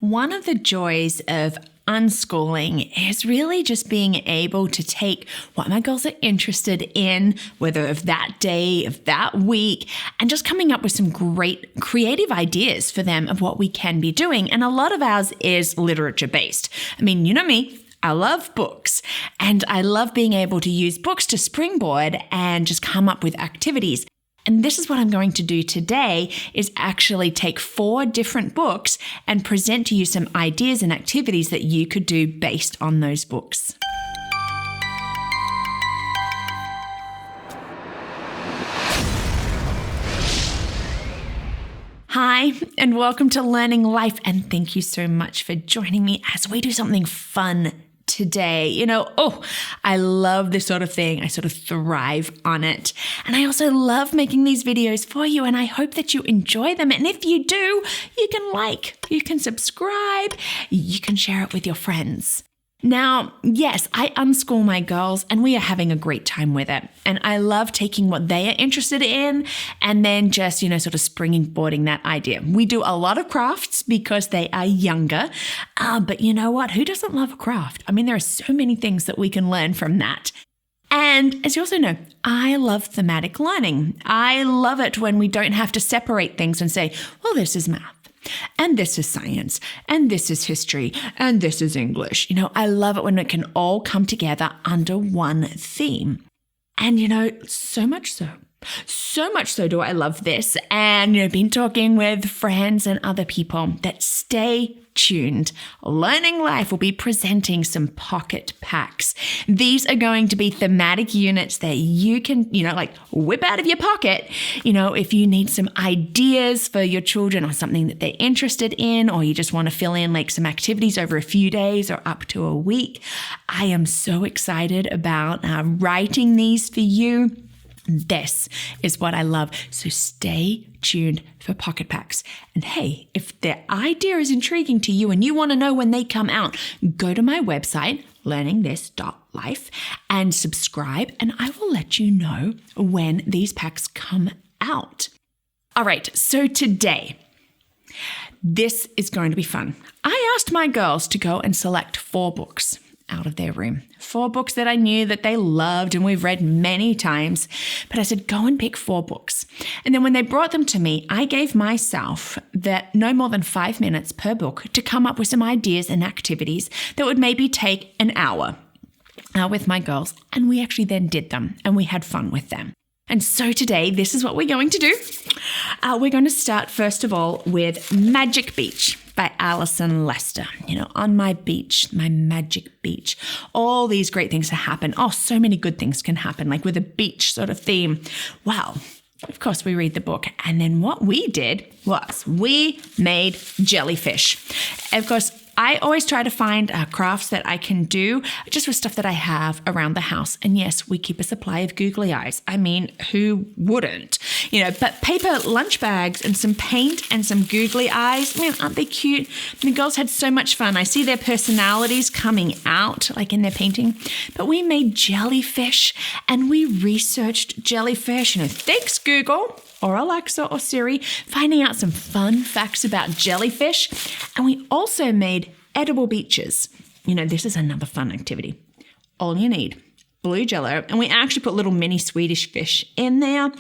One of the joys of unschooling is really just being able to take what my girls are interested in, whether of that day, of that week, and just coming up with some great creative ideas for them of what we can be doing. And a lot of ours is literature based. I mean, you know me. I love books, and I love being able to use books to springboard and just come up with activities. And this is what I'm going to do today, is actually take 4 different books and present to you some ideas and activities that you could do based on those books. Hi, and welcome to Learning Life, and thank you so much for joining me as we do something fun today. I love this sort of thing. I sort of thrive on it. And I also love making these videos for you, and I hope that you enjoy them. And if you do, you can subscribe, you can share it with your friends. Now, yes, I unschool my girls and we are having a great time with it. And I love taking what they are interested in and then just, sort of springboarding that idea. We do a lot of crafts because they are younger. But you know what? Who doesn't love a craft? I mean, there are so many things that we can learn from that. And as you also know, I love thematic learning. I love it when we don't have to separate things and say, well, this is math. And this is science, and this is history, and this is English. I love it when it can all come together under one theme. And, so much so do I love this. And, been talking with friends and other people that stay tuned. Learning Life will be presenting some pocket packs. These are going to be thematic units that you can, whip out of your pocket, if you need some ideas for your children or something that they're interested in, or you just want to fill in like some activities over a few days or up to a week. I am so excited about writing these for you. This is what I love. So stay tuned for pocket packs. And hey, if the idea is intriguing to you and you want to know when they come out, go to my website, learningthis.life, and subscribe, and I will let you know when these packs come out. All right, so today, this is going to be fun. I asked my girls to go and select 4 books out of their room. 4 books that I knew that they loved and we've read many times. But I said, go and pick 4 books. And then when they brought them to me, I gave myself that no more than 5 minutes per book to come up with some ideas and activities that would maybe take an hour with my girls. And we actually then did them and we had fun with them. And so today, this is what we're going to do. We're going to start, first of all, with Magic Beach by Alison Lester. On my beach, my magic beach, all these great things happen. Oh, so many good things can happen, like with a beach sort of theme. Well, of course, we read the book. And then what we did was we made jellyfish. Of course, I always try to find crafts that I can do just with stuff that I have around the house. And yes, we keep a supply of googly eyes. I mean, who wouldn't? But paper lunch bags and some paint and some googly eyes, man, aren't they cute? The girls had so much fun. I see their personalities coming out, like in their painting. But we made jellyfish and we researched jellyfish. Thanks, Google or Alexa or Siri, finding out some fun facts about jellyfish. And we also made edible beaches. This is another fun activity. All you need, blue Jello, and we actually put little mini Swedish fish in there.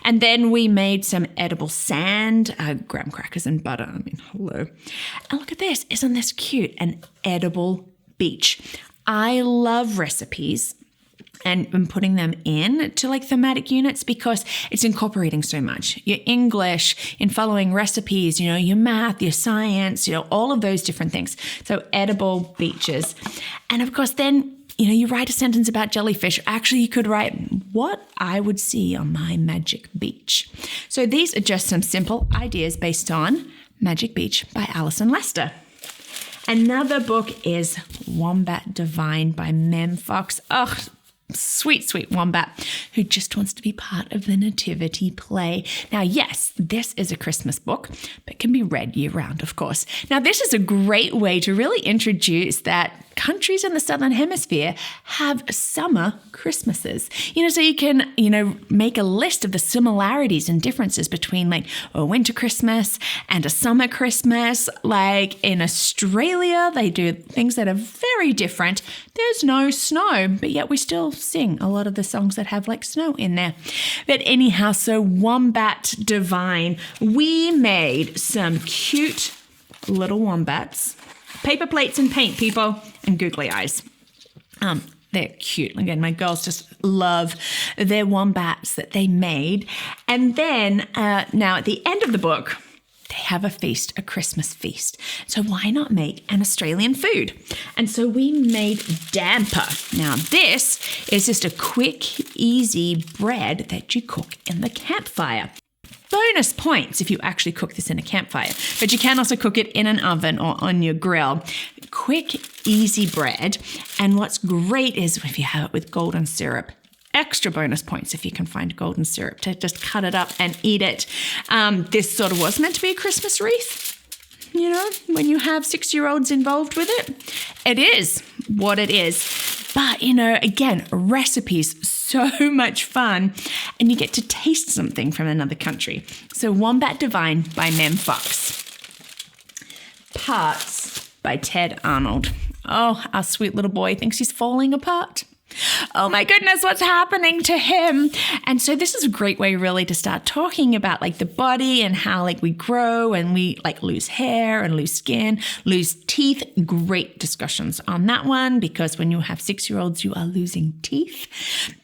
And then we made some edible sand, graham crackers and butter. I mean, hello. And look at this. Isn't this cute? An edible beach. I love recipes and putting them in to like thematic units because it's incorporating so much. Your English, in following recipes, your math, your science, all of those different things. So edible beaches. And of course, then, you write a sentence about jellyfish. Actually, you could write what I would see on my magic beach. So these are just some simple ideas based on Magic Beach by Alison Lester. Another book is Wombat Divine by Mem Fox. Oh, sweet, sweet wombat who just wants to be part of the nativity play. Now, yes, this is a Christmas book, but can be read year round, of course. Now, this is a great way to really introduce that countries in the Southern Hemisphere have summer Christmases. So you can, make a list of the similarities and differences between like a winter Christmas and a summer Christmas. Like in Australia, they do things that are very different. There's no snow, but yet we still sing a lot of the songs that have like snow in there. But anyhow, so Wombat Divine, we made some cute little wombats. Paper plates and paint, people, and googly eyes. They're cute. Again, my girls just love their wombats that they made. And then now at the end of the book, they have a feast, a Christmas feast. So why not make an Australian food? And so we made damper. Now this is just a quick, easy bread that you cook in the campfire. Bonus points if you actually cook this in a campfire, but you can also cook it in an oven or on your grill. Quick, easy bread. And what's great is if you have it with golden syrup. Extra bonus points if you can find golden syrup to just cut it up and eat it. This sort of was meant to be a Christmas wreath. When you have 6-year-olds involved with it, it is what it is. But, again, recipes, so much fun. And you get to taste something from another country. So Wombat Divine by Mem Fox. Parts by Ted Arnold. Oh, our sweet little boy thinks he's falling apart. Oh my goodness, what's happening to him? And so this is a great way really to start talking about like the body and how like we grow and we like lose hair and lose skin, lose teeth. Great discussions on that one because when you have 6-year-olds, you are losing teeth.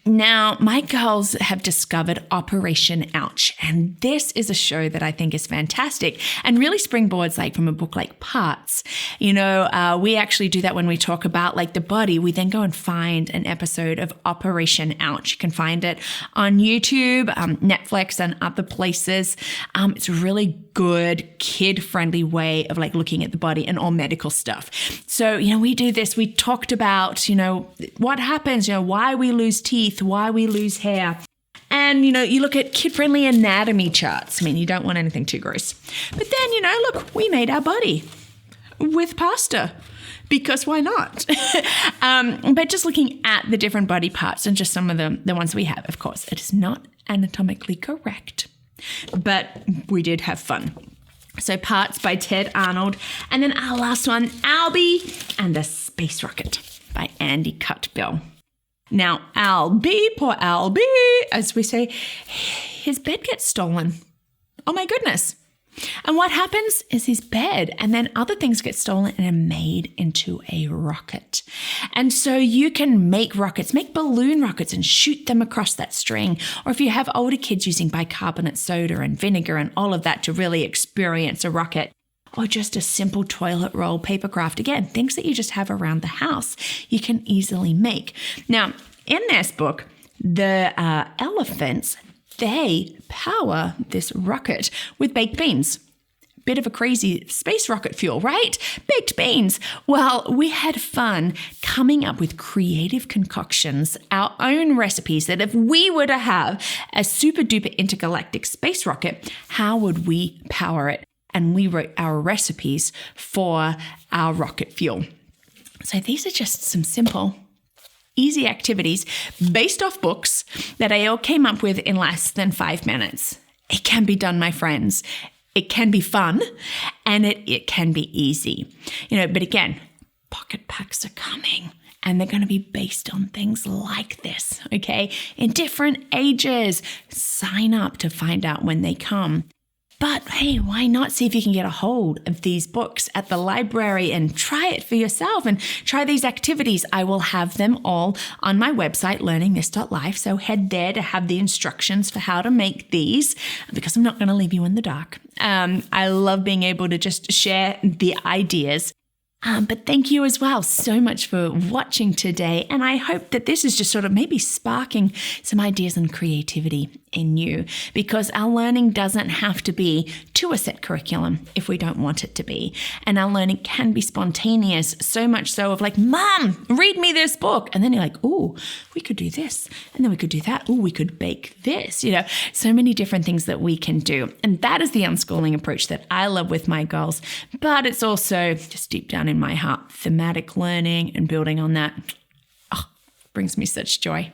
Now, my girls have discovered Operation Ouch, and this is a show that I think is fantastic and really springboards like from a book like Parts. We actually do that when we talk about like the body. We then go and find an episode of Operation Ouch. You can find it on YouTube, Netflix, and other places. It's a really good kid-friendly way of like looking at the body and all medical stuff. So, we do this. We talked about, what happens, why we lose teeth, why we lose hair. And, you look at kid-friendly anatomy charts. I mean, you don't want anything too gross. But then, look, we made our body with pasta. Because why not? But just looking at the different body parts and just some of the ones we have, of course, it is not anatomically correct. But we did have fun. So Parts by Ted Arnold. And then our last one, Albie and the Space Rocket by Andy Cutbill. Now, Albie, poor Albie, as we say, his bed gets stolen. Oh my goodness. And what happens is his bed and then other things get stolen and are made into a rocket. And so you can make rockets, make balloon rockets and shoot them across that string. Or if you have older kids using bicarbonate soda and vinegar and all of that to really experience a rocket. Or just a simple toilet roll paper craft. Again, things that you just have around the house you can easily make. Now, in this book, the elephants, they power this rocket with baked beans. Bit of a crazy space rocket fuel, right? Baked beans. Well, we had fun coming up with creative concoctions, our own recipes that if we were to have a super duper intergalactic space rocket, how would we power it? And we wrote our recipes for our rocket fuel. So these are just some simple easy activities based off books that I all came up with in less than 5 minutes. It can be done, my friends. It can be fun and it can be easy. But again, pocket packs are coming and they're going to be based on things like this, okay? In different ages. Sign up to find out when they come. But hey, why not see if you can get a hold of these books at the library and try it for yourself and try these activities. I will have them all on my website, learningthis.life. So head there to have the instructions for how to make these because I'm not going to leave you in the dark. I love being able to just share the ideas. But thank you as well so much for watching today. And I hope that this is just sort of maybe sparking some ideas and creativity in you, because our learning doesn't have to be to a set curriculum if we don't want it to be. And our learning can be spontaneous, so much so of like, Mom, read me this book. And then you're like, oh, we could do this. And then we could do that. Oh, we could bake this, so many different things that we can do. And that is the unschooling approach that I love with my girls. But it's also just deep down in my heart, thematic learning and building on that. Oh, brings me such joy.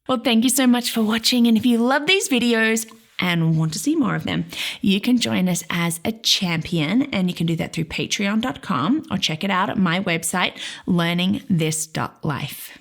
Well, thank you so much for watching. And if you love these videos and want to see more of them, you can join us as a champion, and you can do that through patreon.com or check it out at my website, learningthis.life.